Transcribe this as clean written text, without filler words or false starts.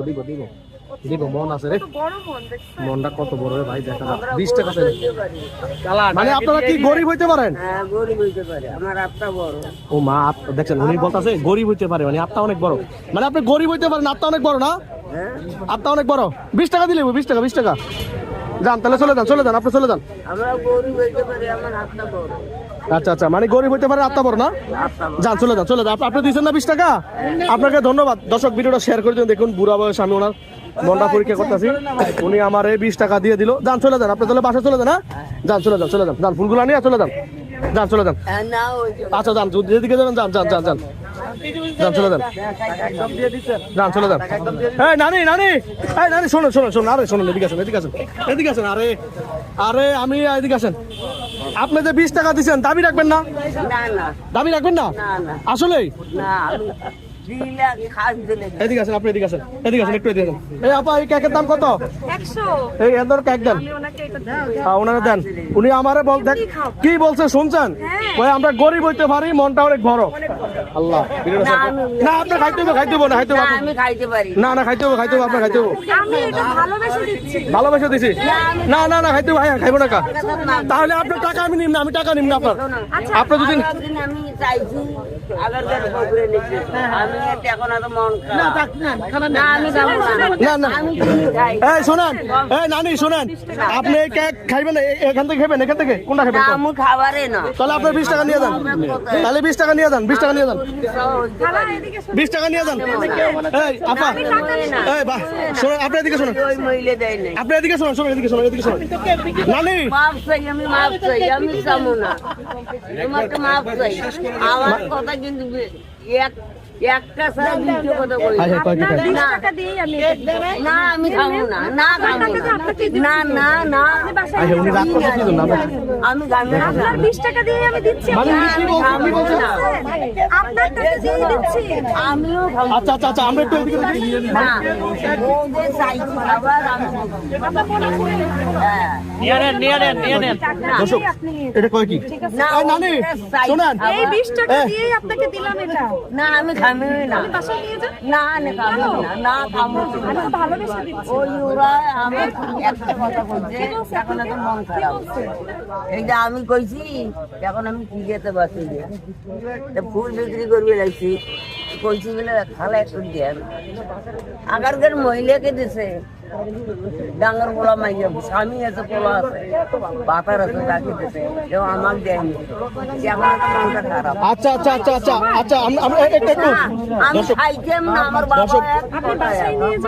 দিব দিব দিব মন আছে রে, মনটা কত বড় রে ভাই, দেখা 20 টাকা মানে আপনারা কি গরিব হইতে পারেন? হ্যাঁ গরিব হইতে পারে, আমার আত্মা বড়। ও মা, দেখছেন উনি বলতাছে গরিব হইতে পারে, মানে আত্মা অনেক বড়, মানে আপনি গরিব হইতে পারেন, আত্মা অনেক বড় না? হ্যাঁ আত্মা অনেক বড়। 20 টাকা দিলে 20 টাকা 20 টাকা যান, তাহলে চলে যান চলে যান, আপনি চলে যান। আমরা গরিব হইতে পারি, আমার আত্মা বড়। আচ্ছা আচ্ছা, মানে গরিব হইতে পারে, আত্মা বড় না? যান চলে যান চলে যান। আপনি দিয়েছেন না 20 টাকা, আপনাকে ধন্যবাদ। দর্শক ভিডিওটা শেয়ার করে দিন, দেখুন বুড়া বয়স আমি ওনার মনটা পরীক্ষা করতেছি, উনি আমার 20 টাকা দিয়ে দিল। যান চলে যান, আপনি তাহলে বাসা চলে যান। হ্যাঁ যান চলে যান চলে যান, যান ফুলগুলো নিয়ে চলে যান, যান চলে যান। না ওই যে আচ্ছা যান, যেদিকে যাবেন যান যান যান যান যান চলে যান, যান চলে যান। এই নানি নানি, এই নানি শোনেন শোনেন শোনেন, আরে শোনেন, এদিকে আসেন এদিকে আসেন এদিকে আসেন। আরে আরে আমি এদিকে আসেন। আপনি যে 20 টাকা দিচ্ছেন দাবি রাখবেন না? না না দাবি রাখবেন না না না আসলেই? না, আমি দিলে খাস দিলে এদিকে আসেন, আপনি এদিকে আসেন এদিকে আসেন, একটু এদিকে আসেন। এই আপা, এই কেকের দাম কত? 100। এই এদের কেক দেন, ওনারা দেন। উনি আমারে বল, দেখ কি বলছে শুনছেন? ওই আমরা গরিব হইতে পারি, মনটা অনেক বড়। আল্লাহ না, আপনি খাইতে হবে খাইতে হবে না খাইতে না, হবে, আমি খাইতে পারি না না খাইতে হবে খাইতে হবে, আপনার খাইতে হবে। আমি এটা ভালোবেসে দিচ্ছি। ভালোবাসা দিছি, না না না খাইতে হবে, ভাই খাইবো না কা। তাহলে আপনার টাকা আমি নিম না, আমি টাকা নিম না আপনার। আপনার যদি একদিন আমি চাইছি আগেরকার বগুড়ে নিচ্ছি, আমি এখন এত মন খারাপ। না আমি খাবো না না, আমি কিনে খাই। এই শোনেন, এই নানি শোনেন, আপনি এই কেক খাইবেন এখান থেকে খাবেন, এখান থেকে কোনটা খাবেন? না, আমি খাবারে না। তাহলে আপনার 20 টাকা নিয়ে যান, তাহলে 20 টাকা নিয়ে যান, 20 টাকা নিয়ে যান, খালা এদিকে শোনো। 20 টাকা নিয়ে যান। এই আপা, এই বাহ, শোনেন আপনি এদিকে শোনেন, ওই মহিলা দেয় নাই। আপনি এদিকে শোনেন, শোনেন এদিকে শোনেন, এদিকে শোনেন। নানি মাপ চাই, আমি মাপ চাই, আমি চাবো না। তোমাকে মাপ চাই। আমার কথা কিন্তু একটা ছাড়া দ্বিতীয় কথা বলি না। আচ্ছা, কয় কি খাই? 20 টাকা দিয়েই আমি এটা দিই। না আমি খাবো না, না খাবো না, না না না, আচ্ছা, উনি রাগ করছে কি জন্য? আমি খাবো না। আপনার 20 টাকা দিয়ে আমি দিচ্ছি। মানে উনি কি বলছে? কি বলছে? আপনার টাকা দিয়ে দিচ্ছি। আমিও খাবো আচ্ছা আচ্ছা আচ্ছা, আমরা একটু এদিকে দেখি। না। ওদের চাইছি খাবার, আমি খাবো। হ্যাঁ। দর্শক, এটা কয় কি? না, এই নানি ওদের চাইছি শোনেন, খাবার। এই 20 টাকা দিয়েই আপনাকে দিলাম এটা। না আমি খাবো না, বাসায় নিয়ে যান। না আমি খাবো না, না খাবো আমি তো ভালোবেসে দিচ্ছি। ওই ওরা আমার একটা কথা বলছে, এখন এত মন খারাপ। এই যে আমি কইছি এখন আমি কি যেতে পারছি যে তা ফুল বিক্রি করবে লাগছি, কইছি বলে খালা একটু দেন। আগেরকার মহিলাকে দিছে, ডাঙ্গর পোলা মাইয়া, স্বামী আছে, পোলা আছে, বাতার আছে, তাকে দিছে, কেউ আমাকে দেয়নি। এখন এত মনটা খারাপ। আচ্ছা আচ্ছা আচ্ছা আচ্ছা আচ্ছা, আমরা একটু একটু আমি দর্শক, খাইতাম না, আমার বাবা দর্শক, এক কথায়